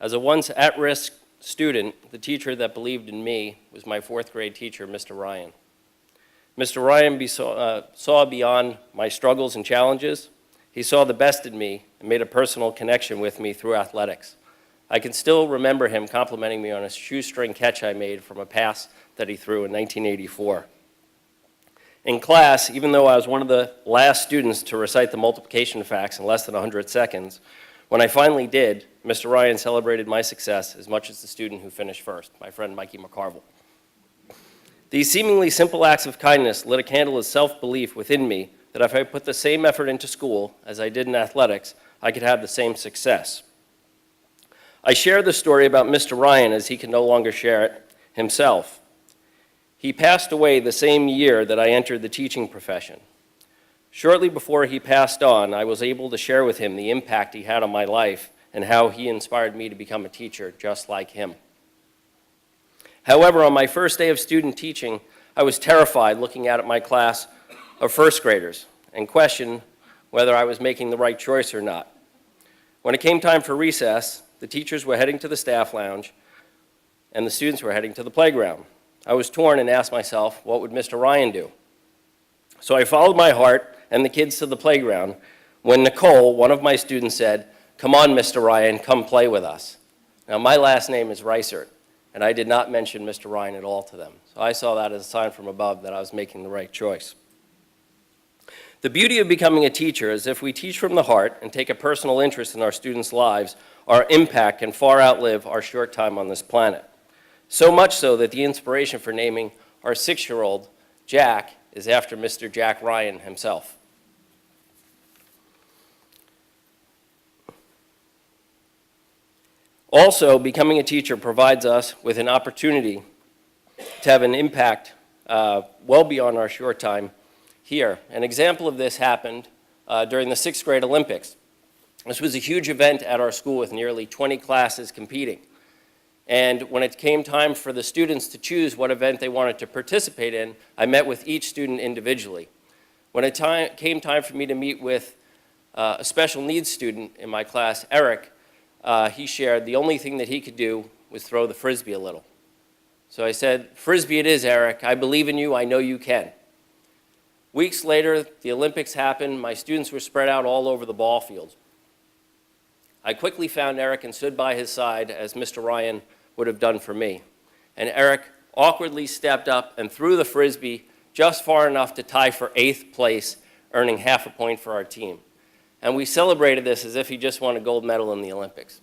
As a once at-risk student, the teacher that believed in me was my fourth grade teacher, Mr. Ryan. Mr. Ryan saw beyond my struggles and challenges. He saw the best in me and made a personal connection with me through athletics. I can still remember him complimenting me on a shoestring catch I made from a pass that he threw in 1984. In class, even though I was one of the last students to recite the multiplication facts in less than 100 seconds, when I finally did, Mr. Ryan celebrated my success as much as the student who finished first, my friend Mikey McCarville. These seemingly simple acts of kindness lit a candle of self-belief within me that if I put the same effort into school as I did in athletics, I could have the same success. I share the story about Mr. Ryan as he can no longer share it himself. He passed away the same year that I entered the teaching profession. Shortly before he passed on, I was able to share with him the impact he had on my life and how he inspired me to become a teacher just like him. However, on my first day of student teaching, I was terrified looking out at my class of first graders and questioned whether I was making the right choice or not. When it came time for recess, the teachers were heading to the staff lounge and the students were heading to the playground. I was torn and asked myself, what would Mr. Ryan do? So I followed my heart and the kids to the playground when Nicole, one of my students, said, "Come on, Mr. Ryan, come play with us." Now, my last name is Reisert, and I did not mention Mr. Ryan at all to them. So I saw that as a sign from above that I was making the right choice. The beauty of becoming a teacher is if we teach from the heart and take a personal interest in our students' lives, our impact can far outlive our short time on this planet. So much so that the inspiration for naming our 6-year-old, Jack, is after Mr. Jack Ryan himself. Also, becoming a teacher provides us with an opportunity to have an impact well beyond our short time here. An example of this happened during the 6th grade Olympics. This was a huge event at our school with nearly 20 classes competing. And when it came time for the students to choose what event they wanted to participate in, I met with each student individually. When it came time for me to meet with a special needs student in my class, Eric, he shared the only thing that he could do was throw the Frisbee a little. So I said, "Frisbee it is, Eric. I believe in you. I know you can." Weeks later, the Olympics happened. My students were spread out all over the ball field. I quickly found Eric and stood by his side as Mr. Ryan would have done for me. And Eric awkwardly stepped up and threw the Frisbee just far enough to tie for 8th place, earning half a point for our team. And we celebrated this as if he just won a gold medal in the Olympics.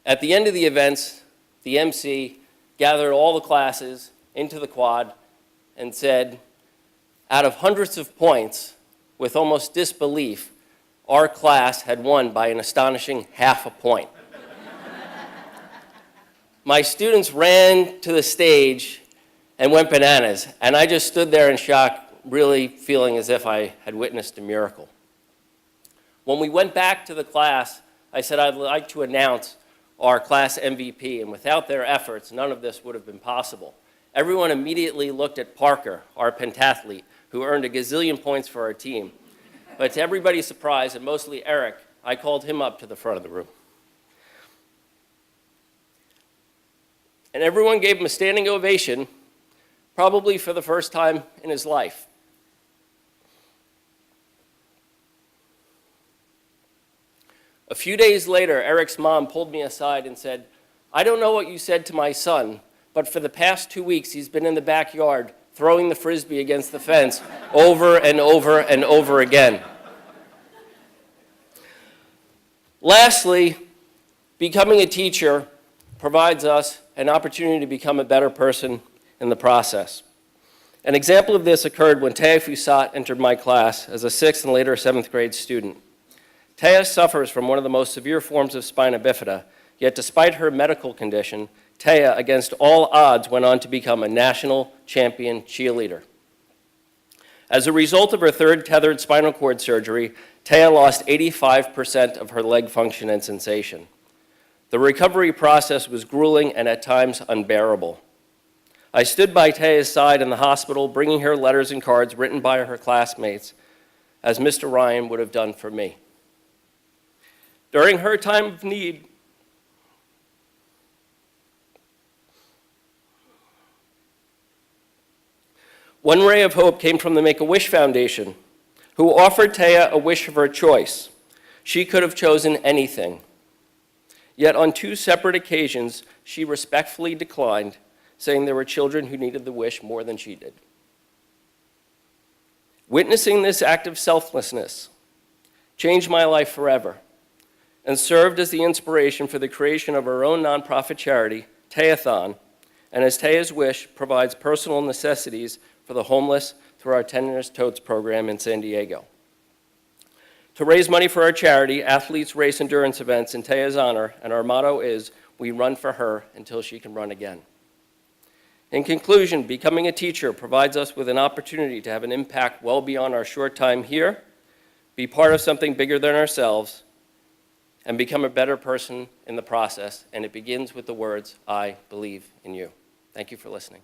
At the end of the events, the MC gathered all the classes into the quad and said, out of hundreds of points, with almost disbelief, our class had won by an astonishing half a point. My students ran to the stage and went bananas, and I just stood there in shock, really feeling as if I had witnessed a miracle. When we went back to the class, I said I'd like to announce our class MVP, and without their efforts, none of this would have been possible. Everyone immediately looked at Parker, our pentathlete, who earned a gazillion points for our team. But to everybody's surprise, and mostly Eric, I called him up to the front of the room. And everyone gave him a standing ovation, probably for the first time in his life. A few days later, Eric's mom pulled me aside and said, "I don't know what you said to my son, but for the past 2 weeks, he's been in the backyard throwing the Frisbee against the fence over and over and over again." Lastly, becoming a teacher provides us an opportunity to become a better person in the process. An example of this occurred when Taya Fusat entered my class as a 6th and later 7th grade student. Taya suffers from one of the most severe forms of spina bifida, yet despite her medical condition, Taya, against all odds, went on to become a national champion cheerleader. As a result of her 3rd tethered spinal cord surgery, Taya lost 85% of her leg function and sensation. The recovery process was grueling and at times unbearable. I stood by Taya's side in the hospital, bringing her letters and cards written by her classmates, as Mr. Ryan would have done for me. During her time of need, One ray of hope came from the Make-A-Wish Foundation, who offered Taya a wish of her choice. She could have chosen anything. Yet on 2 separate occasions, she respectfully declined, saying there were children who needed the wish more than she did. Witnessing this act of selflessness changed my life forever and served as the inspiration for the creation of our own nonprofit charity, Tayathon, and as Taya's Wish provides personal necessities for the homeless through our Tennis Totes program in San Diego. To raise money for our charity, athletes race endurance events in Taya's honor, and our motto is, "We run for her until she can run again." In conclusion, becoming a teacher provides us with an opportunity to have an impact well beyond our short time here, be part of something bigger than ourselves, and become a better person in the process. And it begins with the words, "I believe in you." Thank you for listening.